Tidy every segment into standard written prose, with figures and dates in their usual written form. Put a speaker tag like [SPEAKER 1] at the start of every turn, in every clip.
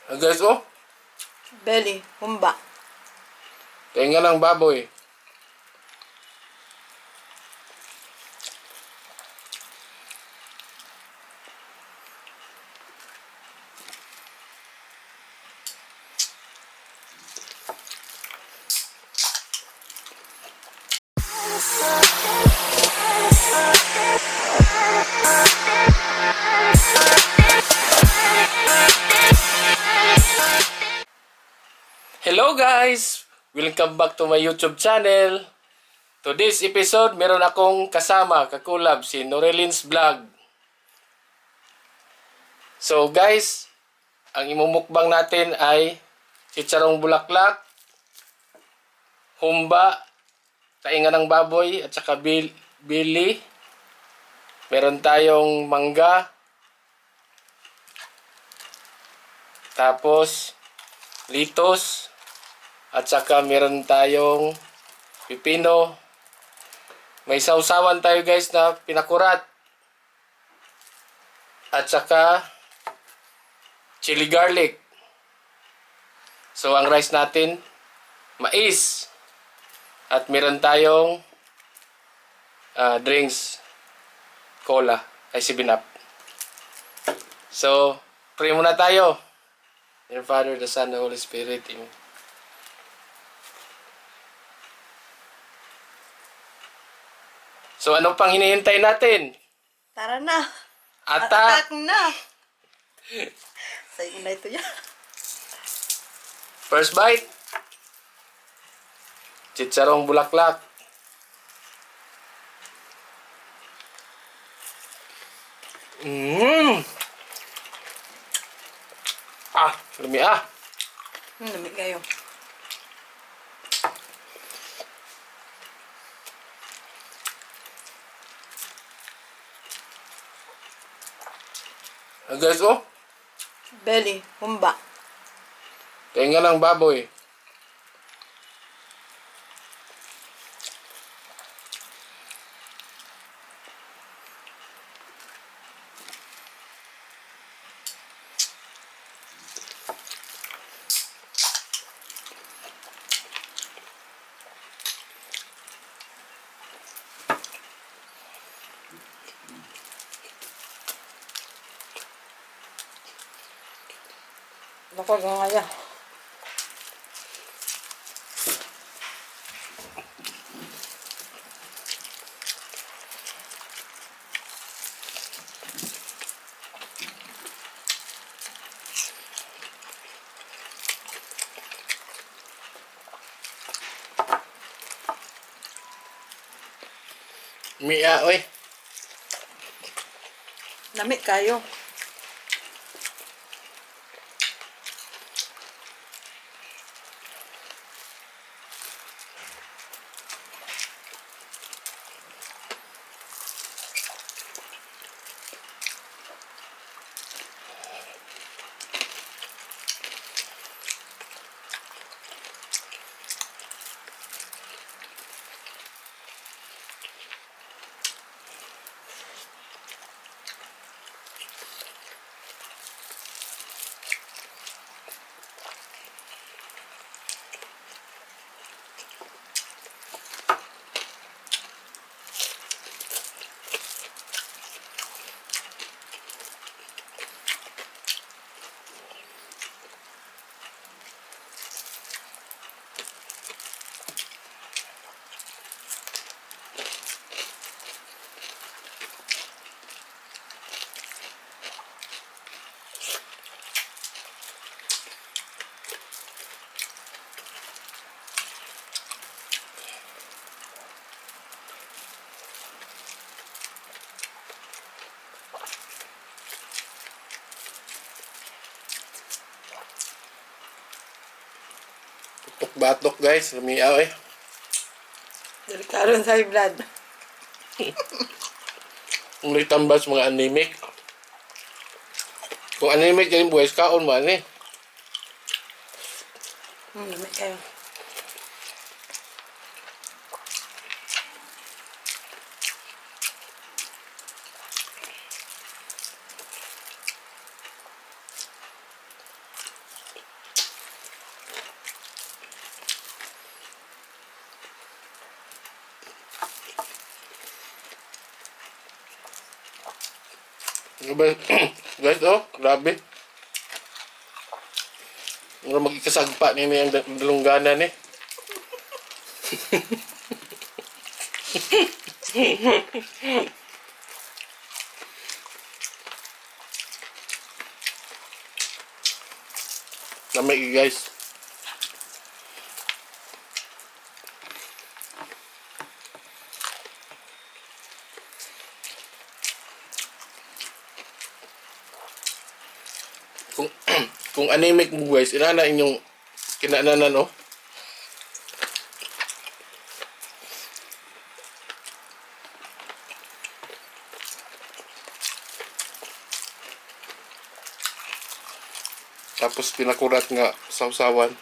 [SPEAKER 1] Guys, oh.
[SPEAKER 2] Belly, humba.
[SPEAKER 1] Tenga ng baboy. Hello guys! Welcome back to my YouTube channel. Today's episode, meron akong kasama, kakulab, si Norelin's Vlog. So guys, ang imumukbang natin ay chicharong bulaklak, humba, tainga ng baboy, at saka bili. Meron tayong mangga. Tapos, litos. At saka meron tayong pipino. May sausawan tayo guys na pinakurat. At saka chili garlic. So ang rice natin, mais. At meron tayong drinks, cola, ay 7-Up. So, pray muna tayo. In the Father, the Son, the Holy Spirit. Amen. So, ano pang hinihintay natin?
[SPEAKER 2] Tara na.
[SPEAKER 1] Attack!
[SPEAKER 2] Attack na. Sa'yo na ito yan.
[SPEAKER 1] First bite. Chicharong bulaklak. Lumi ah.
[SPEAKER 2] Lamig kayo.
[SPEAKER 1] Guys, oh.
[SPEAKER 2] Belly, humba.
[SPEAKER 1] Tenga ng baboy.
[SPEAKER 2] Naku, gangaya.
[SPEAKER 1] Mia, oy.
[SPEAKER 2] Lamig kayo.
[SPEAKER 1] Batok guys, lumiaw eh.
[SPEAKER 2] Delikado sa high blood.
[SPEAKER 1] Kung may tambas mga anemic. Kung anemic yan yung buhay, kaon mo eh.
[SPEAKER 2] Lamig kayo.
[SPEAKER 1] Guys, oh, grabe. Mura magkasagpa ni ang dalunggana ni. Lamig guys. Kung kung anemic mo guys, inana inyong kinananan oh. Tapos pinakurat nga sausawan.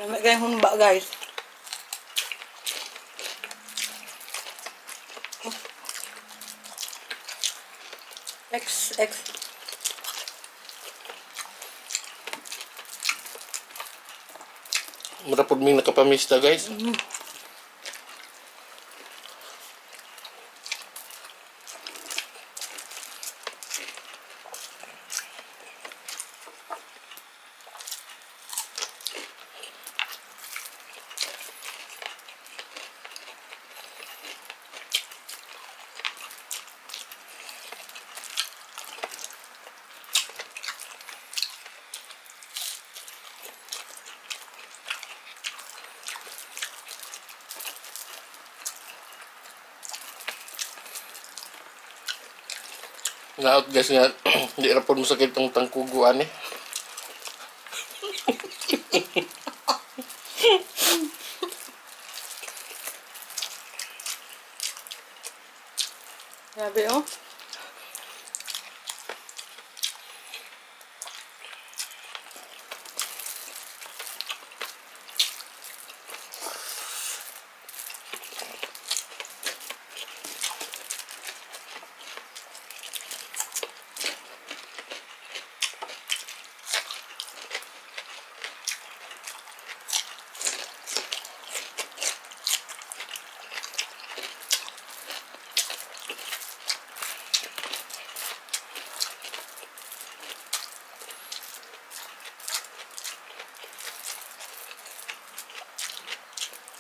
[SPEAKER 2] Lamig kayo humba guys. X.
[SPEAKER 1] Mura pud ming nakapamista guys. Naot guys nga, hindi na po masakit ang tangkuguan eh.
[SPEAKER 2] Grabe oh.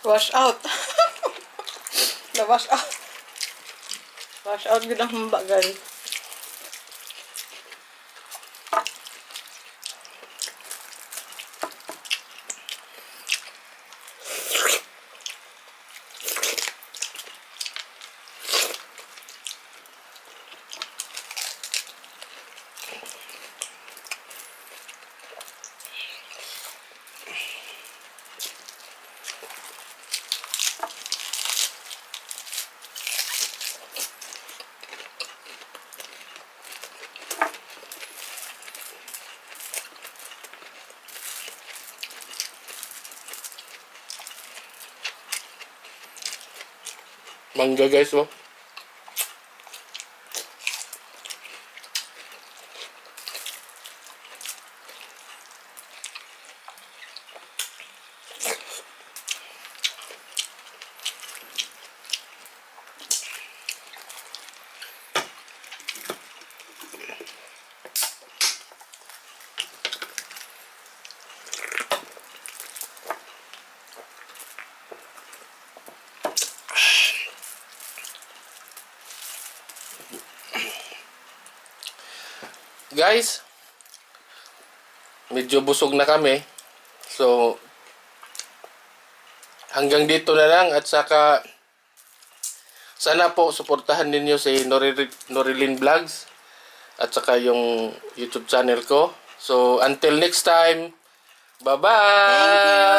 [SPEAKER 2] Wash out. Na-wash out. Wash out yun ang humba guys.
[SPEAKER 1] Mangga guys oh. guys, medyo busog na kami. So, hanggang dito na lang at saka sana po suportahan ninyo si Norilyn Vlogs at saka yung YouTube channel ko. So, until next time,
[SPEAKER 2] Thank
[SPEAKER 1] bye-bye!
[SPEAKER 2] you.